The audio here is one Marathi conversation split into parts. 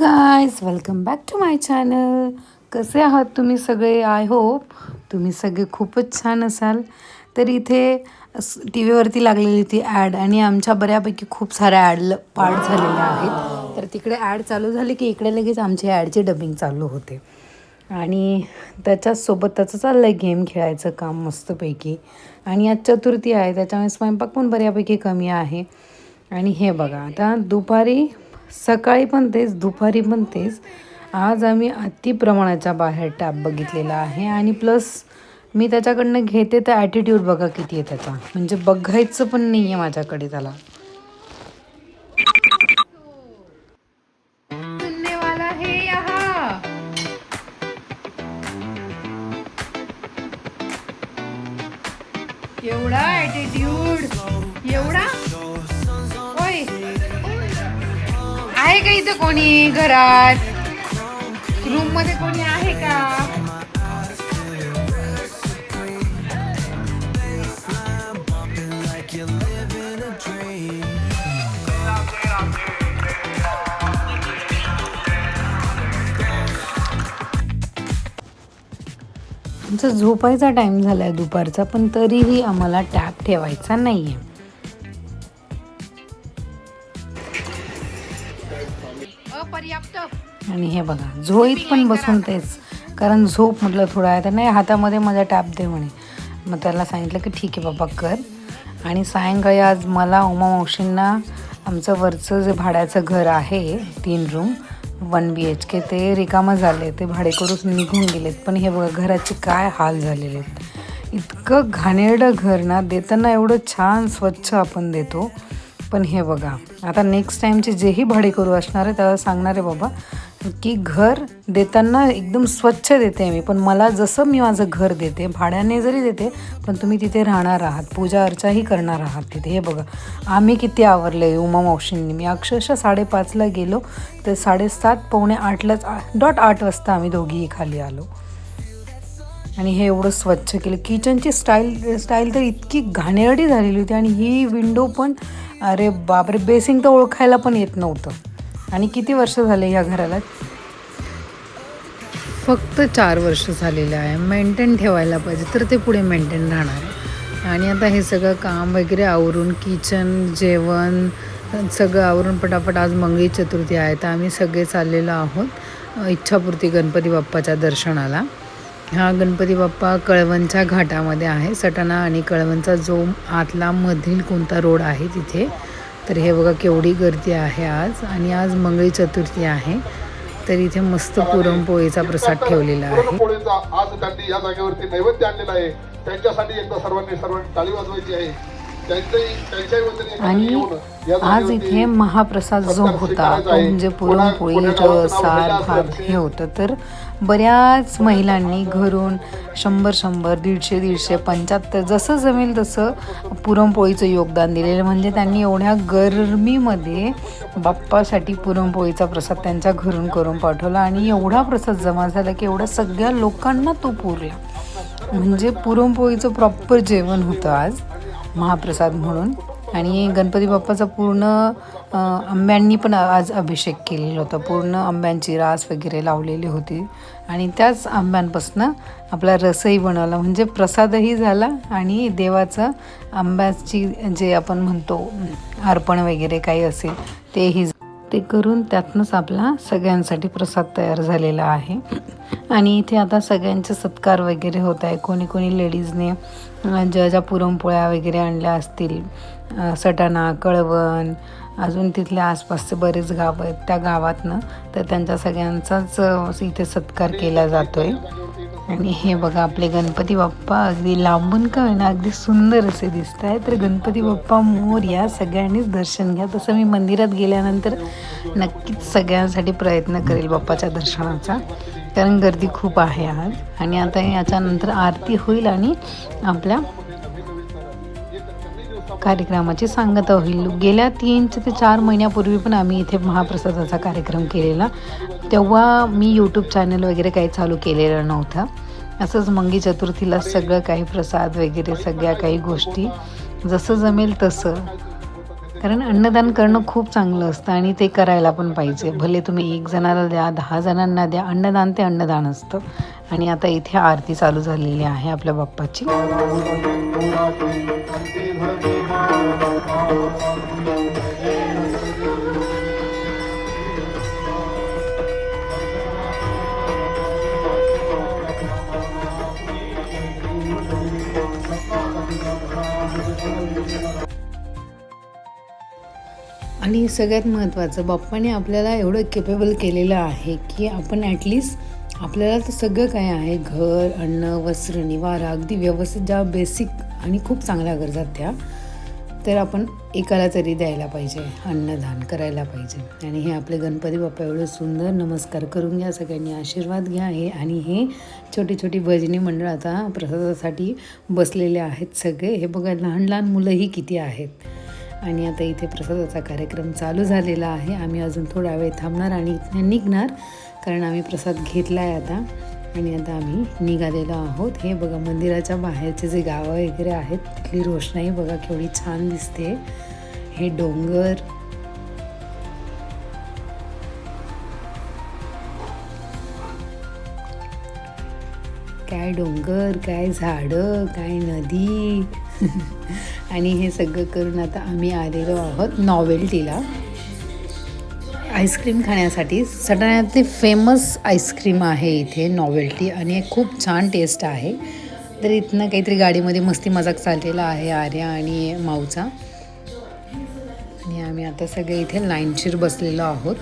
Guys, welcome back to my channel. कसे आहात तुम्ही सगळे? आय होप तुम्ही सगळे खूपच छान असाल. तर इथे टी व्हीवरती लागलेली ती ॲड आणि आमच्या बऱ्यापैकी खूप साऱ्या ॲड पार्ट झालेल्या आहेत. तर तिकडे ॲड चालू झाली की इकडे लगेच आमची ॲडची डबिंग चालू होते आणि त्याच्याचसोबत त्याचं चाललं आहे गेम खेळायचं काम मस्तपैकी. आणि आज चतुर्थी आहे त्याच्यामुळे स्वयंपाक पण बऱ्यापैकी कमी आहे. आणि हे बघा, आता दुपारी सकाळी पण तेच, दुपारी पण तेच. आज आम्ही अतिप्रमाणाच्या बाहेर टॅप बघितलेला आहे आणि प्लस मी त्याच्याकडनं घेते तर ॲटिट्यूड बघा किती आहे त्याचा, म्हणजे बघायचं पण नाही आहे माझ्याकडे त्याला. वाला है यहाँ. एवढा ॲटिट्यूड, एवढा. ओय, आहे का इथं कोणी घरात? रूम मध्ये कोणी आहे का? आमचा झोपायचा टाइम झालाय दुपारचा, पण तरीही आम्हाला टॅप ठेवायचा नाहीये. अपर्याप्त. आणि हे बघा, झोईत पण बसून तेच, कारण झोप म्हटलं थोडा आहे तर नाही, हातामध्ये माझा टॅप दे म्हणे. मग त्याला सांगितलं की ठीक आहे बाबा कर. आणि सायंकाळी आज मला उमा मावशींना आमचं वरचं जे भाड्याचं घर आहे 3 रूम 1 BHK ते रिकामं झाले, ते भाडेकरूच निघून गेलेत. पण हे बघा घराचे काय हाल झालेले आहेत. इतकं घाणेरडं घर ना, देताना एवढं छान स्वच्छ आपण देतो, पण हे बघा आता नेक्स्ट टाईमचे जेही भाडेकरू असणार आहे त्याला सांगणार आहे बाबा की घर देताना एकदम स्वच्छ देते मी, पण मला जसं मी माझं घर देते भाड्याने जरी देते पण तुम्ही तिथे राहणार आहात, पूजा अर्चाही करणार आहात तिथे. हे बघा आम्ही किती आवरले उमा मावशींनी. मी अक्षरशः 5:30ला गेलो तर 7:30 पावणे 8लाच .8 वाजता आम्ही दोघीही खाली आलो. आणि हे एवढं स्वच्छ केलं. किचनची स्टाईल तर इतकी घाणेरडी झालेली होती. आणि ही विंडो पण, अरे बापरे, बेसिंग तर ओळखायला पण येत नव्हतं. आणि किती वर्ष झाले ह्या घराला? फक्त 4 वर्ष झालेलं आहे. मेंटेन ठेवायला पाहिजे तर ते पुढे मेंटेन राहणार आहे. आणि आता हे सगळं काम वगैरे आवरून, किचन, जेवण सगळं आवरून पटापट, आज मंगळी चतुर्थी आहे तर आम्ही सगळे चाललेलो आहोत इच्छापूर्ती गणपती बाप्पाच्या दर्शनाला. हा गणपती बाप्पा कळवणच्या घाटामध्ये आहे. सटाणा आणि कळवणचा जो आतला मधील कोणता रोड आहे तिथे. तर हे बघा केवढी गर्दी आहे आज. आणि आज मंगळी चतुर्थी आहे तर इथे मस्त पुरणपोळीचा प्रसाद ठेवलेला आहे. आज त्यांनी या जागेवरती नैवेद्य आणलेला आहे. त्यांच्यासाठी एकदा सर्वांनी टाळी वाजवायची आहे. आणि आज इथे महाप्रसाद जो होता तो म्हणजे पुरणपोळी, सार, भात हे होतं. तर बऱ्याच महिलांनी घरून 100, 150, 75 जसं जमेल तसं पुरणपोळीचं योगदान दिलेलं. म्हणजे त्यांनी एवढ्या गरमीमध्ये बाप्पासाठी पुरणपोळीचा प्रसाद त्यांच्या घरून करून पाठवला. आणि एवढा प्रसाद जमा झाला की एवढ्या सगळ्या लोकांना तो पुरला. म्हणजे पुरणपोळीचं प्रॉपर जेवण होतं आज महाप्रसाद म्हणून. आणि गणपती बाप्पाचा पूर्ण आंब्यांनी पण आज अभिषेक केलेला होता. पूर्ण आंब्यांची रास वगैरे लावलेली होती आणि त्याच आंब्यांपासून आपला रसही बनवला. म्हणजे प्रसादही झाला आणि देवाचं आंब्याची जे आपण म्हणतो अर्पण वगैरे काही असेल ते करून त्यातनंच आपला सगळ्यांसाठी प्रसाद तयार झालेला आहे. आणि इथे आता सगळ्यांचे सत्कार वगैरे होत आहे. कोणी लेडीजने ज्या पुरणपोळ्या वगैरे आणल्या असतील, सटाणा, कळवण, अजून तिथल्या आसपासचे बरेच गाव आहेत त्या गावातनं, तर त्यांच्या सगळ्यांचाच इथे सत्कार केला जातो आहे. आणि हे बघा आपले गणपती बाप्पा अगदी लांबून का होईना अगदी सुंदर असे दिसत आहे. तर गणपती बाप्पा मोरया, सगळ्यांनीच दर्शन घ्या. तसं मी मंदिरात गेल्यानंतर नक्कीच सगळ्यांसाठी प्रयत्न करेल बाप्पाच्या दर्शनाचा, कारण गर्दी खूप आहे आज. आणि आता याच्यानंतर आरती होईल आणि आपल्या कार्यक्रमाची सांगता होईल. गेल्या 3 ते 4 महिन्यापूर्वी पण आम्ही इथे महाप्रसादाचा कार्यक्रम केलेला. तेव्हा मी यूट्यूब चॅनल वगैरे काही चालू केलेलं नव्हतं. असंच मंगळी चतुर्थीला सगळं काही प्रसाद वगैरे सगळ्या काही गोष्टी जसं जमेल तसं कारण अन्नदान करणं खूप चांगलं असतं आणि ते करायला पण पाहिजे. भले तुम्ही 1 जणाला द्या, 10 जणांना द्या, अन्नदान ते अन्नदान असतं. आणि आता इथे आरती चालू झालेली आहे आपल्या बाप्पाची. आणि सगळ्यात महत्त्वाचं, बाप्पाने आपल्याला एवढं केपेबल केलेलं आहे की आपण ॲटलिस्ट आपल्याला तर सगळं काय आहे, घर, अन्न, वस्त्र, निवारा, अगदी व्यवस्थित ज्या बेसिक आणि खूप चांगल्या गरजा त्या, तर आपण एकाला तरी द्यायला पाहिजे, अन्नदान करायला पाहिजे. आणि हे आपले गणपती बाप्पा एवढं सुंदर, नमस्कार करून घ्या, सगळ्यांनी आशीर्वाद घ्या. हे आणि हे छोटी छोटी भजनी मंडळ आता प्रसादासाठी बसलेले आहेत सगळे. हे बघा, लहान लहान मुलंही किती आहेत. आणि आता इथे प्रसादाचा कार्यक्रम चालू झालेला आहे. आम्ही अजून थोडा वेळ थांबणार आणि इथे निघणार, कारण आम्ही प्रसाद घेतला आहे आता. आणि आता आम्ही निघालेलो आहोत. हे बघा, मंदिराच्या बाहेरचे जे गावं वगैरे आहेत तिथली रोषणाई बघा केवढी छान दिसते. हे डोंगर, काय डोंगर, काय झाडं, काय नदी. आणि हे सगळं करून आता आम्ही आलेलो आहोत नॉवेल्टीला आईस्क्रीम खाण्यासाठी. सटाण्यातली फेमस आईस्क्रीम आहे इथे नॉवेल्टी आणि खूप छान टेस्ट आहे. तर इथनं काहीतरी गाडीमध्ये मस्ती मजाक चाललेला आहे आर्या आणि माऊचा. आणि आम्ही आता सगळे इथे लाईनशीर बसलेलो आहोत.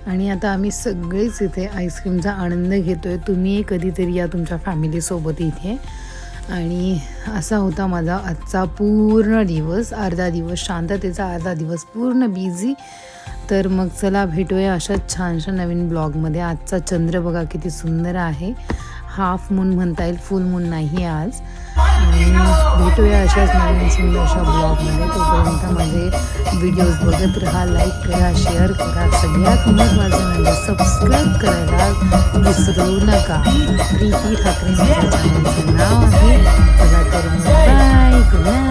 आणि आता आम्ही सगळेच इथे आईस्क्रीमचा आनंद घेतोय. तुम्ही कधीतरी या तुमच्या फॅमिलीसोबत इथे. आणि असा होता माझा आजचा पूर्ण दिवस, अर्धा दिवस शांततेचा, अर्धा दिवस पूर्ण बिझी. तर मग चला भेटूया अशाच छानशा नवीन ब्लॉगमध्ये. आजचा चंद्र बघा किती सुंदर आहे. हाफ मून म्हणता येईल, फुल मून नाही आज. आणि भेटूया अशाच नवीन सुंदरशा ब्लॉगमध्ये. तोपर्यंत माझे व्हिडिओज बघत राहा, लाईक करा, शेअर करा. सगळ्यात महत्त्वाचं म्हणजे सबस्क्राईब करायला विसरू नका. प्रीती ठाकरे माझ्या चॅनलचं नाव आहे. चला तर बाय, गुड नाईट.